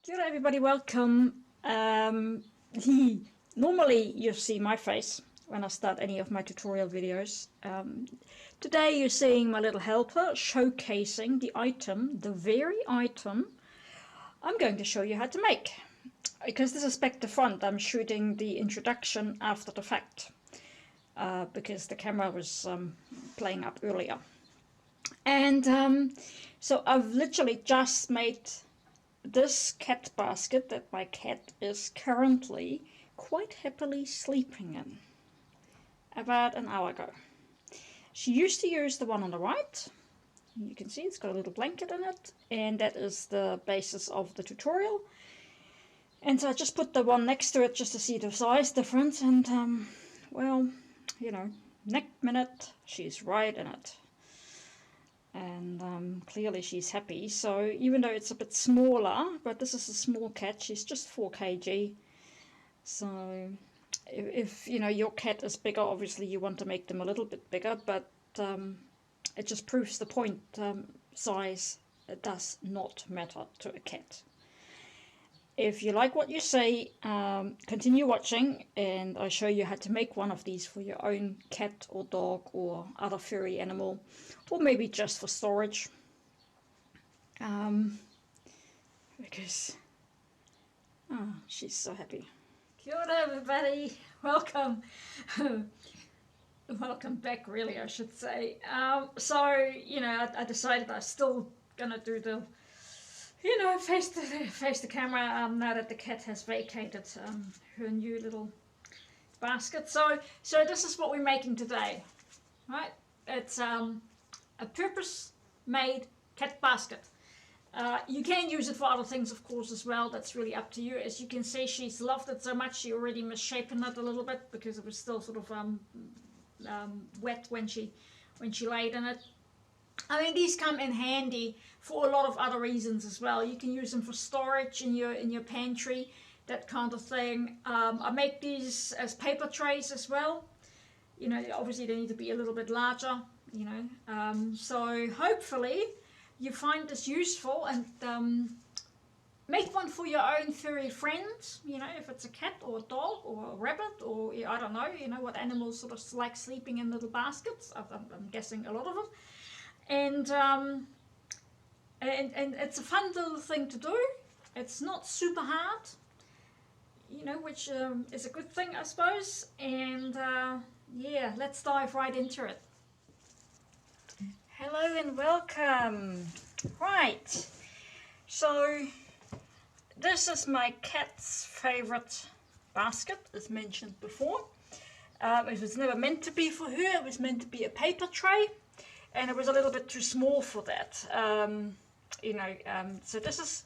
Kia ora everybody, welcome. Normally you see my face when I start any of my tutorial videos. Today you're seeing my little helper showcasing the item, the very item I'm going to show you how to make. Because this is back to front, I'm shooting the introduction after the fact. Because the camera was playing up earlier. And so I've literally just made this cat basket that my cat is currently quite happily sleeping in about an hour ago. She used to use the one on the right. You can see it's got a little blanket in it, and that is the basis of the tutorial. And so I just put the one next to it just to see the size difference, and well, you know, next minute she's right in it. And clearly she's happy. So even though it's a bit smaller, but this is a small cat, she's just 4 kg. So if you know your cat is bigger, obviously you want to make them a little bit bigger, but it just proves the point. Size does not matter to a cat. If you like what you see, continue watching, and I show you how to make one of these for your own cat or dog or other furry animal, or maybe just for storage. Because she's so happy. Kia ora everybody, welcome. Welcome back, really, I should say. So, you know, I decided I'm still gonna do the face the camera now that the cat has vacated her new little basket. So this is what we're making today, right? It's a purpose-made cat basket. You can use it for other things, of course, as well. That's really up to you. As you can see, she's loved it so much she already misshapen it a little bit because it was still sort of wet when she laid in it. I mean, these come in handy for a lot of other reasons as well. You can use them for storage in your pantry, that kind of thing. I make these as paper trays as well. You know, obviously they need to be a little bit larger, you know. So hopefully you find this useful, and make one for your own furry friends, you know, if it's a cat or a dog or a rabbit or I don't know, you know, what animals sort of like sleeping in little baskets. I'm guessing a lot of them. And it's a fun little thing to do. It's not super hard, you know, which is a good thing, I suppose. And yeah, let's dive right into it. Hello and welcome. Right, so this is my cat's favorite basket, as mentioned before. It was never meant to be for her. It was meant to be a paper tray, and it was a little bit too small for that. So this is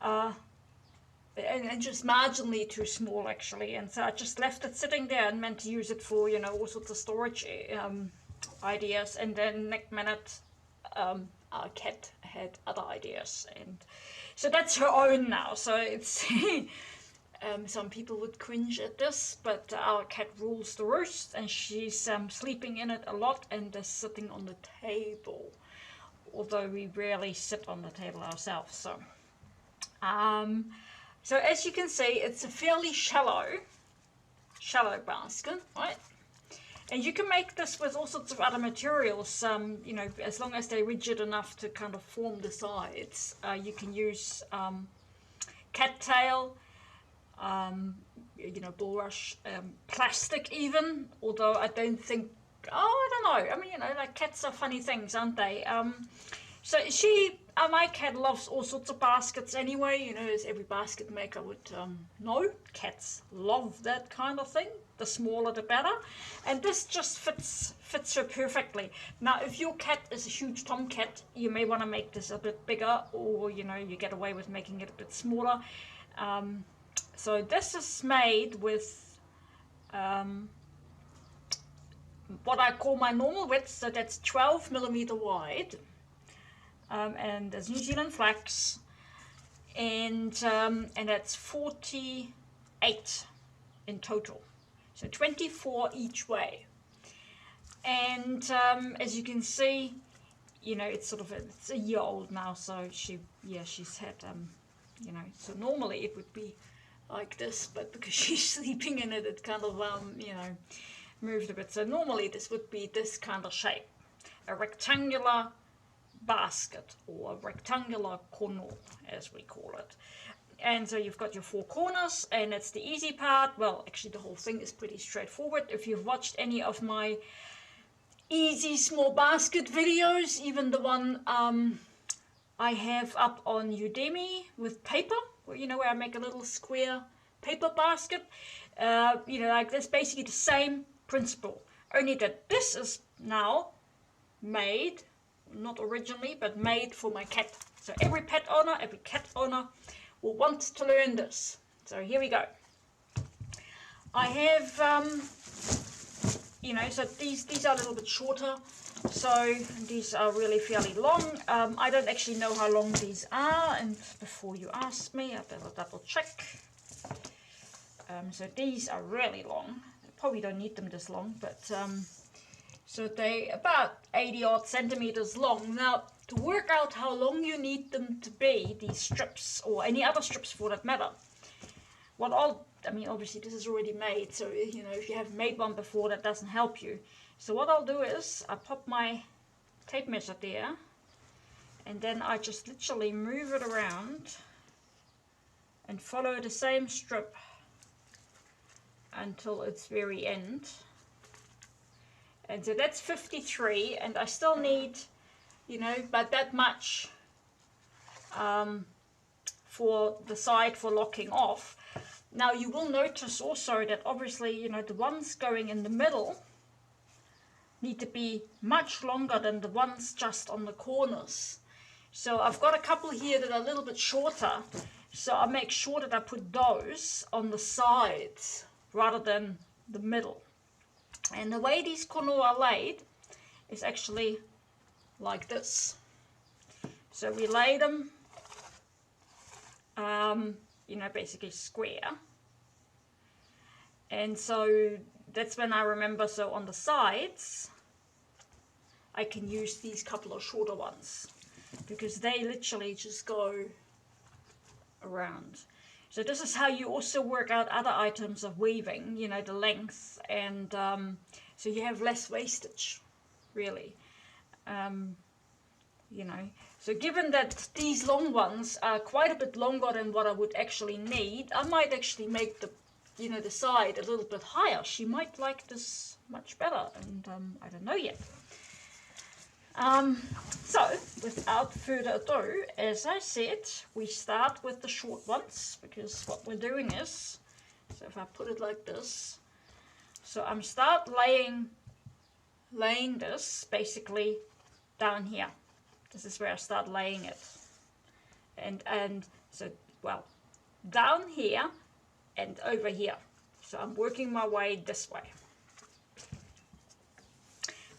and just marginally too small, actually, and so I just left it sitting there and meant to use it for, you know, all sorts of storage ideas. And then next minute our cat had other ideas, and so that's her own now. So it's some people would cringe at this, but our cat rules the roost, and she's sleeping in it a lot and is sitting on the table, although we rarely sit on the table ourselves. So as you can see, it's a fairly shallow basket, right? And you can make this with all sorts of other materials, you know, as long as they're rigid enough to kind of form the sides. You can use cattail, you know, bulrush, plastic even, although I don't think, I don't know, I mean, you know, like cats are funny things, aren't they? So my cat loves all sorts of baskets anyway, you know, as every basket maker would know. Cats love that kind of thing. The smaller the better, and this just fits her perfectly. Now, if your cat is a huge tomcat, you may want to make this a bit bigger, or you know, you get away with making it a bit smaller. So this is made with what I call my normal width, so that's 12mm wide, and there's New Zealand flax, and that's 48 in total, so 24 each way. And as you can see, you know, it's a year old now, so she's had you know, so normally it would be like this, but because she's sleeping in it, it kind of, you know, moved a bit. So normally this would be this kind of shape, a rectangular basket, or a rectangular kono, as we call it. And so you've got your four corners, and it's the easy part. Well, actually the whole thing is pretty straightforward. If you've watched any of my easy small basket videos, even the one I have up on Udemy with paper, where, you know, where I make a little square paper basket, you know, like that's basically the same principle, only that this is now made, not originally, but made for my cat. So every pet owner, every cat owner will want to learn this. So here we go. I have, you know, so these are a little bit shorter. So these are really fairly long. I don't actually know how long these are, and before you ask me, I better double check. So these are really long. I probably don't need them this long, but so they about 80 odd centimeters long. Now, to work out how long you need them to be, these strips, or any other strips for that matter, I mean, obviously this is already made, so, you know, if you haven't made one before, that doesn't help you. So what I'll do is, I pop my tape measure there, and then I just literally move it around and follow the same strip until its very end. And so that's 53, and I still need, you know, about that much for the side for locking off. Now you will notice also that obviously, you know, the ones going in the middle need to be much longer than the ones just on the corners. So I've got a couple here that are a little bit shorter, so I make sure that I put those on the sides rather than the middle. And the way these kono are laid is actually like this. So we lay them, you know, basically square. And so that's when I remember, so on the sides, I can use these couple of shorter ones, because they literally just go around. So this is how you also work out other items of weaving, you know, the length, and so you have less wastage, really. You know, so given that these long ones are quite a bit longer than what I would actually need, I might actually make the, you know, the side a little bit higher. She might like this much better, and I don't know yet. So, without further ado, as I said, we start with the short ones, because what we're doing is, so if I put it like this, so I'm start laying this basically down here. This is where I start laying it. And so, well, down here and over here. So I'm working my way this way.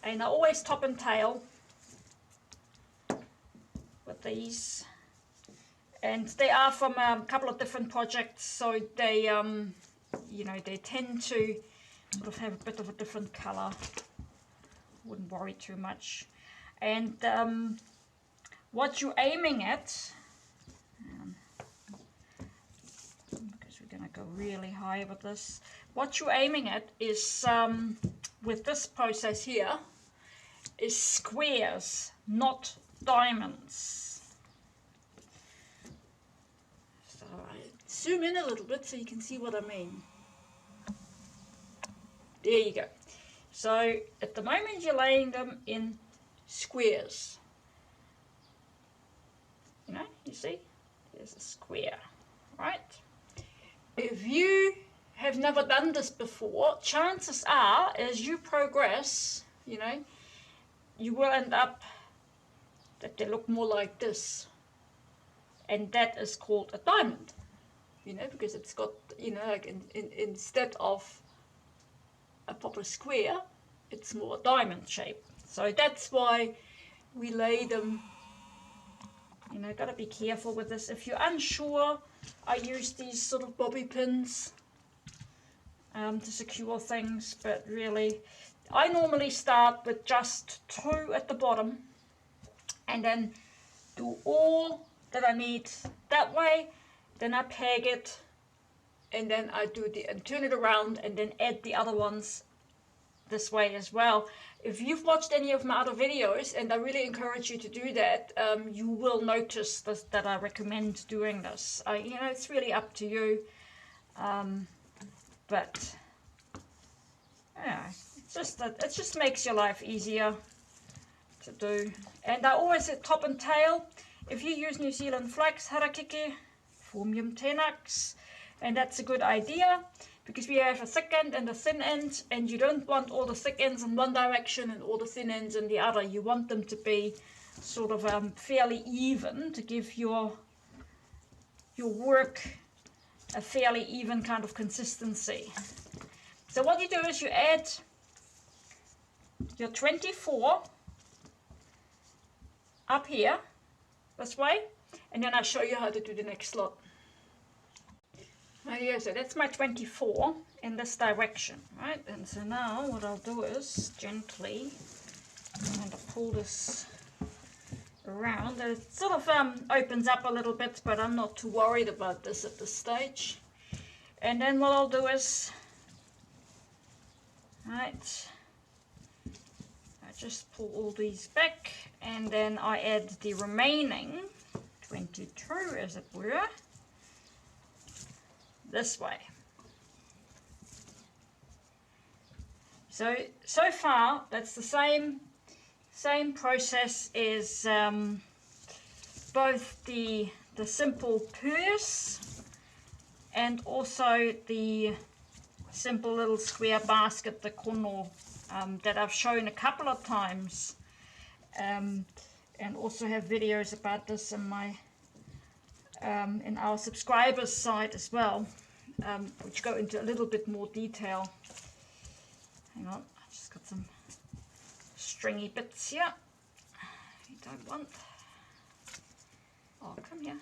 And I always top and tail with these, and they are from a couple of different projects, so they you know, they tend to sort of have a bit of a different color. Wouldn't worry too much. And what you're aiming at, because we're gonna go really high with this, what you're aiming at is with this process here is squares, not diamonds. So I zoom in a little bit so you can see what I mean. There you go. So at the moment you're laying them in squares. You know, you see? There's a square, right? If you have never done this before, chances are, as you progress, you know, you will end up that they look more like this, and that is called a diamond, you know, because it's got, you know, like instead of a proper square, it's more a diamond shape. So that's why we lay them, you know, gotta be careful with this. If you're unsure, I use these sort of bobby pins to secure things, but really I normally start with just 2 at the bottom and then do all that I need that way, then I peg it, and then I turn it around and then add the other ones this way as well. If you've watched any of my other videos, and I really encourage you to do that, you will notice that I recommend doing this. You know, it's really up to you, but yeah, it just makes your life easier to do. And I always say top and tail. If you use New Zealand flax, harakeke, Phormium tenax, and that's a good idea because we have a thick end and a thin end, and you don't want all the thick ends in one direction and all the thin ends in the other. You want them to be sort of fairly even to give your work a fairly even kind of consistency. So what you do is you add your 24 up here this way, and then I'll show you how to do the next slot. Yeah, so that's my 24 in this direction, right? And so now what I'll do is gently kind of pull this around. It sort of opens up a little bit, but I'm not too worried about this at this stage. And then what I'll do is, right, I just pull all these back, and then I add the remaining 22, as it were, this way. So far that's the same process as both the simple purse and also the simple little square basket, the kono, that I've shown a couple of times, and also have videos about this in my in our subscribers site as well, which go into a little bit more detail. Hang on, I've just got some stringy bits here you don't want. Oh, come here.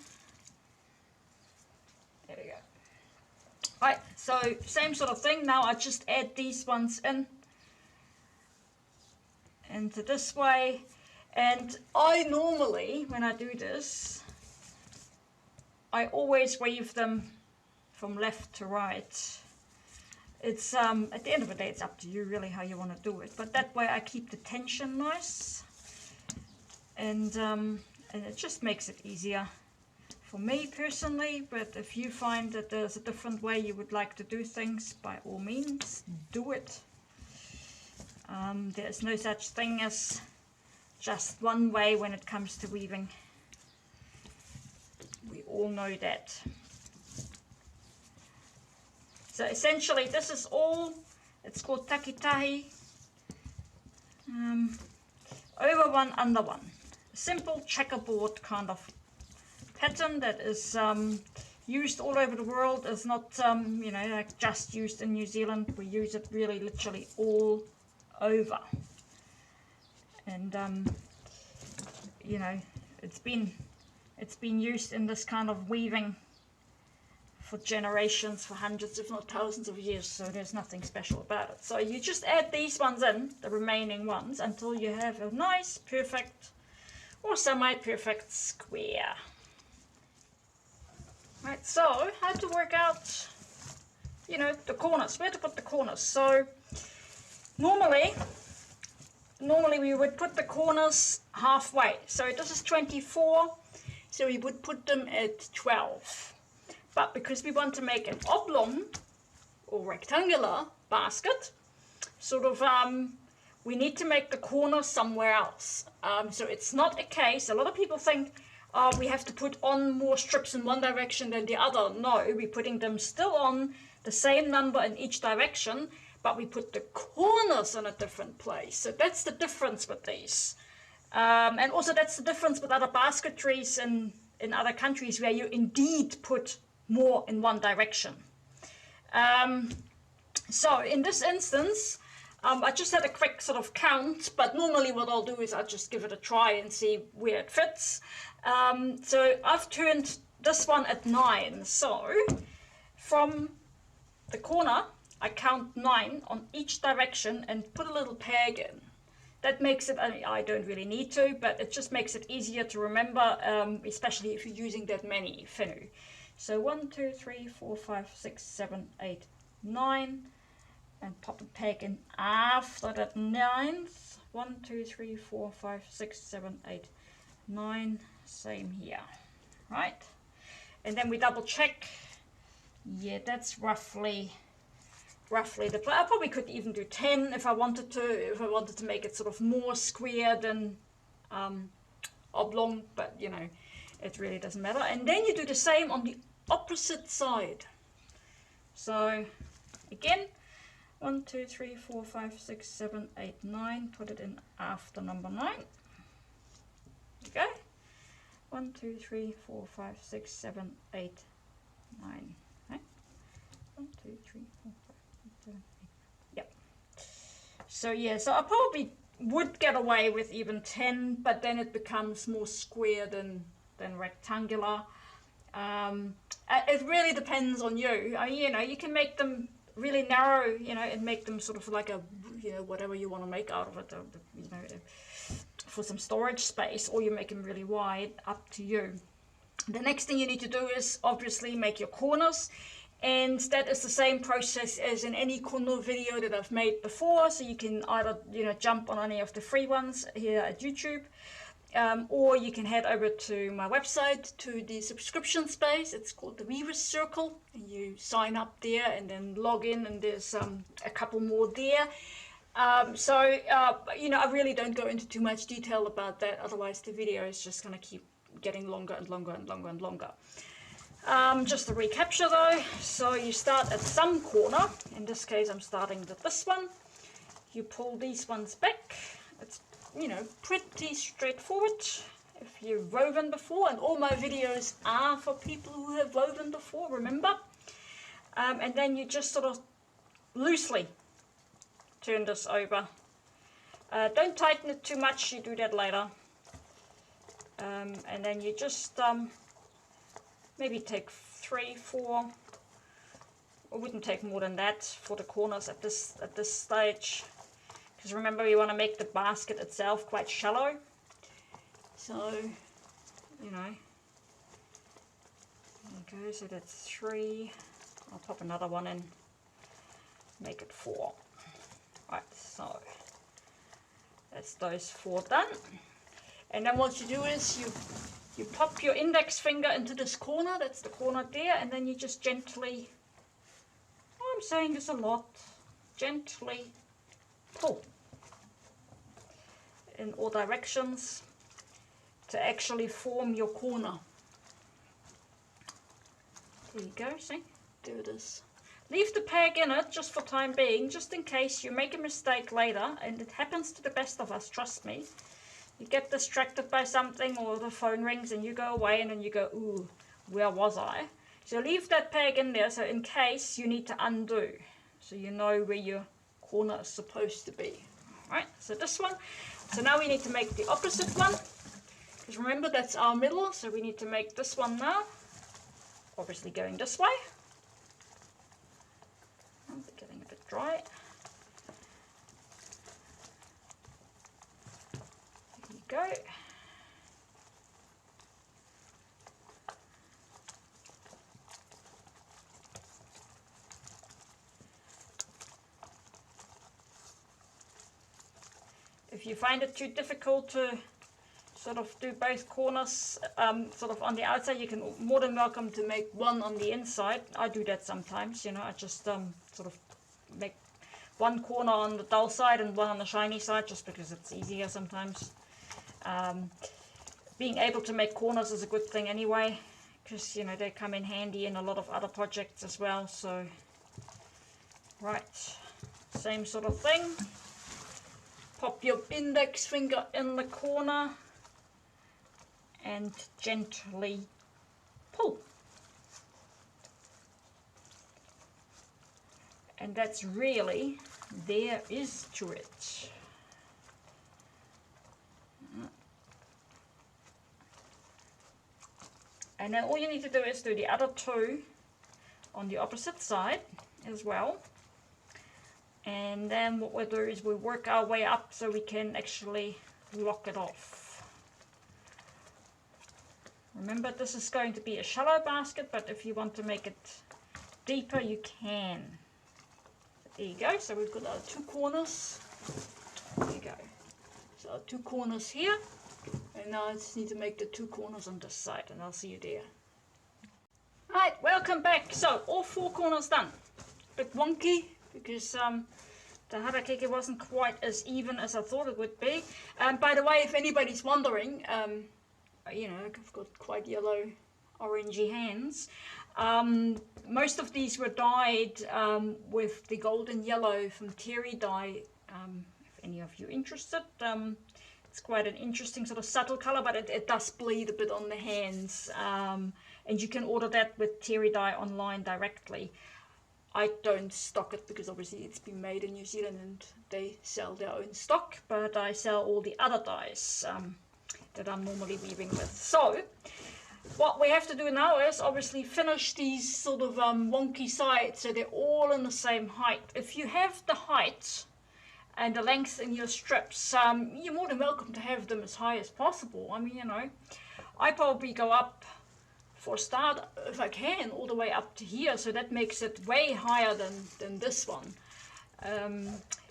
There we go. Right, so same sort of thing. Now I just add these ones into this way, and I normally, when I do this, I always weave them from left to right. It's at the end of the day, it's up to you really how you want to do it, but that way I keep the tension nice, and it just makes it easier for me personally. But if you find that there's a different way you would like to do things, by all means do it. There's no such thing as just one way when it comes to weaving. We all know that. So essentially this is all, it's called takitahi, over one, under one. A simple checkerboard kind of pattern that is used all over the world. It's not you know, like just used in New Zealand. We use it really literally all over. And you know, it's been used in this kind of weaving for generations, for hundreds if not thousands of years, so there's nothing special about it. So you just add these ones in, the remaining ones, until you have a nice perfect or semi-perfect square. Right, so how to work out, you know, the corners, where to put the corners. So normally we would put the corners halfway. So this is 24, so we would put them at 12. But because we want to make an oblong or rectangular basket, sort of, we need to make the corner somewhere else. So it's not a case, a lot of people think, we have to put on more strips in one direction than the other. No, we're putting them still on the same number in each direction, but we put the corners in a different place. So that's the difference with these. And also that's the difference with other basketries in other countries where you indeed put more in one direction. So in this instance, I just had a quick sort of count, but normally what I'll do is I'll just give it a try and see where it fits. So I've turned this one at 9. So from the corner, I count 9 on each direction and put a little peg in. That makes it, I don't really need to, but it just makes it easier to remember, especially if you're using that many whenua. So 1, 2, 3, 4, 5, 6, 7, 8, 9, and pop a peg in after that 9th. 1, 2, 3, 4, 5, 6, 7, 8, 9. Same here, right? And then we double check. Yeah, that's roughly the. I probably could even do 10 if I wanted to. If I wanted to make it sort of more square than oblong, but you know, it really doesn't matter. And then you do the same on the opposite side. So again, 1, 2, 3, 4, 5, 6, 7, 8, 9. Put it in after number 9. Okay. 1, 2, 3, 4, 5, 6, 7, 8, 9. Okay. 1, 2, 3, 4, 5, 6, 7, 8. Yep. So yeah, so I probably would get away with even 10, but then it becomes more square than rectangular. It really depends on you. You know, you can make them really narrow, you know, and make them sort of like a, you know, whatever you want to make out of it, you know, for some storage space, or you make them really wide, up to you. The next thing you need to do is obviously make your corners, and that is the same process as in any corner video that I've made before. So you can either, you know, jump on any of the free ones here at YouTube, or you can head over to my website, to the subscription space. It's called the Weaver's Circle, and you sign up there and then log in, and there's a couple more there. You know, I really don't go into too much detail about that, otherwise the video is just going to keep getting longer and longer and longer and longer. Just to recapture though, so you start at some corner. In this case I'm starting with this one. You pull these ones back. It's, you know, pretty straightforward if you've woven before, and all my videos are for people who have woven before, remember. And then you just sort of loosely turn this over. Don't tighten it too much, you do that later. And then you just maybe take 3, 4. I wouldn't take more than that for the corners at this stage, because remember, you want to make the basket itself quite shallow. So, you know, there you go. So that's 3. I'll pop another one in, make it 4. Right, so that's those 4 done. And then what you do is you pop your index finger into this corner, that's the corner there, and then you just gently, I'm saying this a lot, gently pull in all directions to actually form your corner. There you go, see, there it is. Leave the peg in it just for time being, just in case you make a mistake later, and it happens to the best of us, trust me. You get distracted by something, or the phone rings and you go away, and then you go, ooh, where was I? So leave that peg in there, so in case you need to undo, so you know where your corner is supposed to be. Alright, so this one. So now we need to make the opposite one, because remember, that's our middle, so we need to make this one now. Obviously going this way. Oh, they're getting a bit dry. There you go. If you find it too difficult to sort of do both corners sort of on the outside, you can more than welcome to make one on the inside. I do that sometimes, you know, I just sort of make one corner on the dull side and one on the shiny side, just because it's easier sometimes. Being able to make corners is a good thing anyway, because, you know, they come in handy in a lot of other projects as well. So, right, same sort of thing. Pop your index finger in the corner and gently pull. And that's really, there is to it. And then all you need to do is do the other 2 on the opposite side as well. And then what we'll do is we'll work our way up so we can actually lock it off. Remember, this is going to be a shallow basket, but if you want to make it deeper, you can. There you go. So we've got our 2 corners. There you go. So our 2 corners here. And now I just need to make the 2 corners on this side, and I'll see you there. Alright, welcome back. So all 4 corners done. Bit wonky because the harakeke wasn't quite as even as I thought it would be. By the way, if anybody's wondering, you know, I've got quite yellow, orangey hands. Most of these were dyed with the golden yellow from Terry Dye. If any of you interested, it's quite an interesting sort of subtle color, but it does bleed a bit on the hands. And you can order that with Terry Dye online directly. I don't stock it because obviously it's been made in New Zealand and they sell their own stock, but I sell all the other dyes that I'm normally weaving with. So what we have to do now is obviously finish these sort of wonky sides so they're all in the same height. If you have the height and the length in your strips, you're more than welcome to have them as high as possible. I mean, you know, I probably go up for a start, if I can, all the way up to here, so that makes it way higher than this one.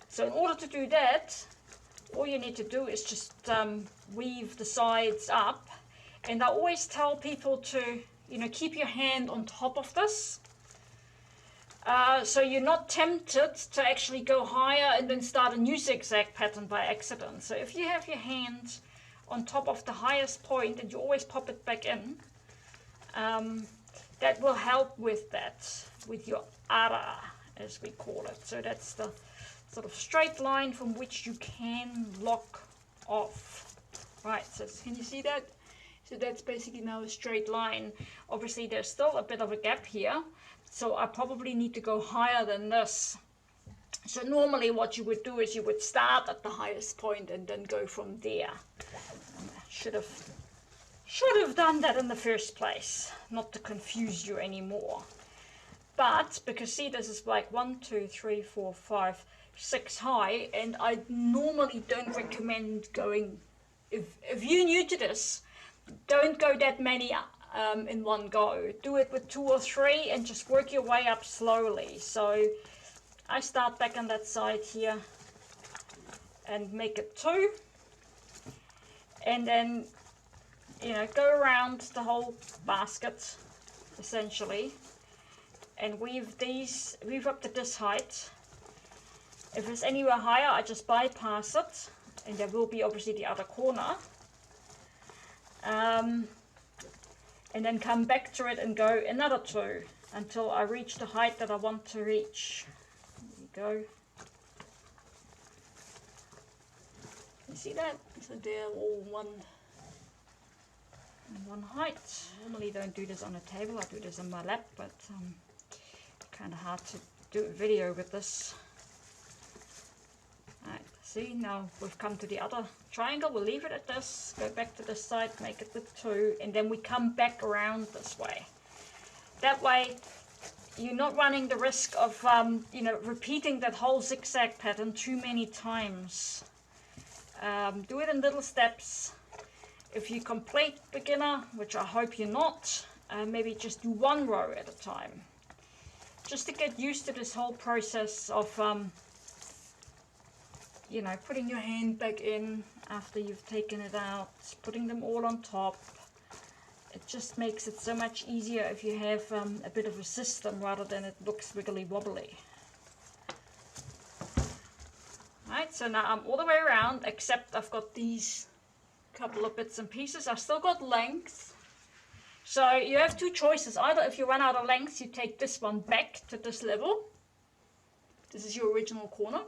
So in order to do that, all you need to do is just weave the sides up. And I always tell people to, you know, keep your hand on top of this, so you're not tempted to actually go higher and then start a new zigzag pattern by accident. So if you have your hand on top of the highest point and you always pop it back in, that will help with that, with your ara, as we call it. So that's the sort of straight line from which you can lock off. Right, so can you see that? So that's basically now a straight line. Obviously there's still a bit of a gap here, so I probably need to go higher than this. So normally what you would do is you would start at the highest point and then go from there. Should have done that in the first place, not to confuse you anymore. But because see, this is like 1, 2, 3, 4, 5, 6 high, and I normally don't recommend going, if you're new to this, don't go that many in one go. Do it with 2 or 3 and just work your way up slowly. So I start back on that side here and make it 2, and then, you know, go around the whole basket essentially and weave up to this height. If it's anywhere higher, I just bypass it, and there will be obviously the other corner, and then come back to it and go another 2 until I reach the height that I want to reach. There you go. You see that? So they're all one height. Normally don't do this on a table, I do this on my lap, but kind of hard to do a video with this. Right, see, now we've come to the other triangle. We'll leave it at this, go back to this side, make it with 2, and then we come back around this way. That way you're not running the risk of you know, repeating that whole zigzag pattern too many times. Do it in little steps. If you're complete beginner, which I hope you're not, maybe just do 1 row at a time, just to get used to this whole process of you know, putting your hand back in after you've taken it out, putting them all on top. It just makes it so much easier if you have a bit of a system rather than it looks wiggly wobbly. Right, so now I'm all the way around, except I've got these couple of bits and pieces. I've still got length. So you have 2 choices. Either if you run out of length, you take this one back to this level. This is your original corner.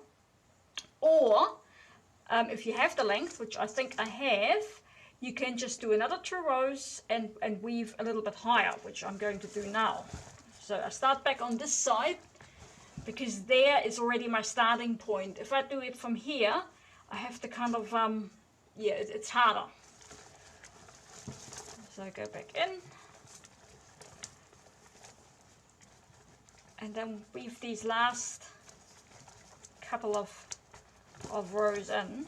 Or if you have the length, which I think I have, you can just do another 2 rows and weave a little bit higher, which I'm going to do now. So I start back on this side because there is already my starting point. If I do it from here, I have to kind of, yeah, it's harder. So I go back in and then weave these last couple of rows in.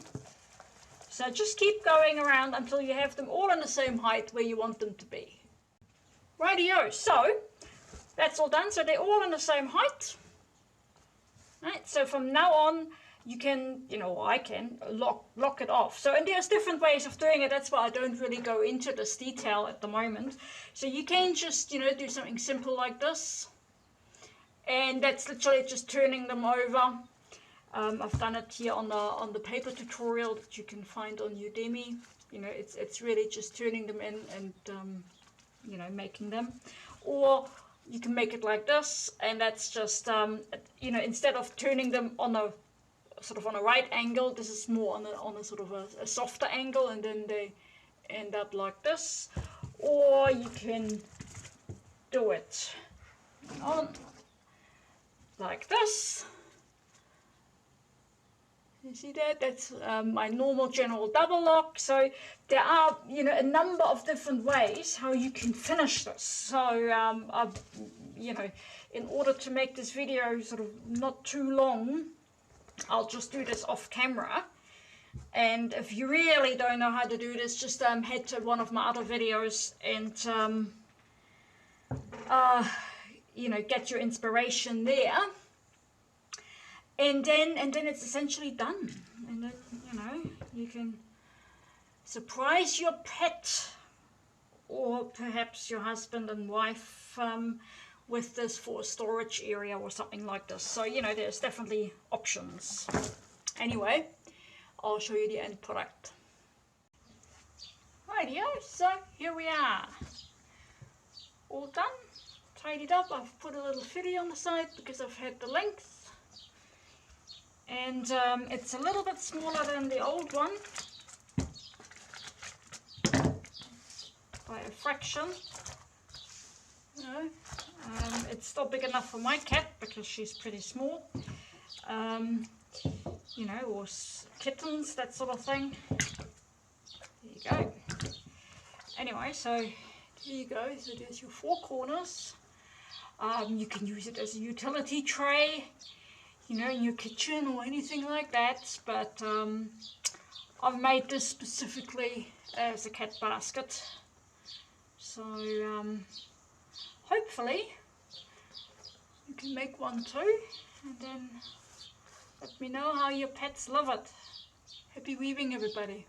So just keep going around until you have them all in the same height where you want them to be. Rightio, so that's all done. So they're all in the same height. Right, so from now on, you can, I can lock it off. So, and there's different ways of doing it. That's why I don't really go into this detail at the moment. So you can just, do something simple like this. And that's literally just turning them over. I've done it here on the paper tutorial that you can find on Udemy. It's really just turning them in and, making them. Or you can make it like this, and that's just, instead of turning them on a sort of on a right angle, this is more on a sort of a softer angle, and then they end up like this. Or you can do it on like this. You see that? That's my normal general double lock. So there are, a number of different ways how you can finish this. So, in order to make this video sort of not too long, I'll just do this off camera. And if you really don't know how to do this, just head to one of my other videos and, get your inspiration there. And then it's essentially done. And then, you can surprise your pet or perhaps your husband and wife with this for a storage area or something like this. So, there's definitely options. Anyway, I'll show you the end product. Rightio, so here we are. All done, tidied up. I've put a little fitty on the side because I've had the length. And it's a little bit smaller than the old one by a fraction. It's still big enough for my cat because she's pretty small. Or kittens, that sort of thing. There you go. Anyway, so here you go. So there's your four corners. You can use it as a utility tray, in your kitchen or anything like that, but I've made this specifically as a cat basket. So hopefully you can make one too, and then let me know how your pets love it. Happy weaving, everybody.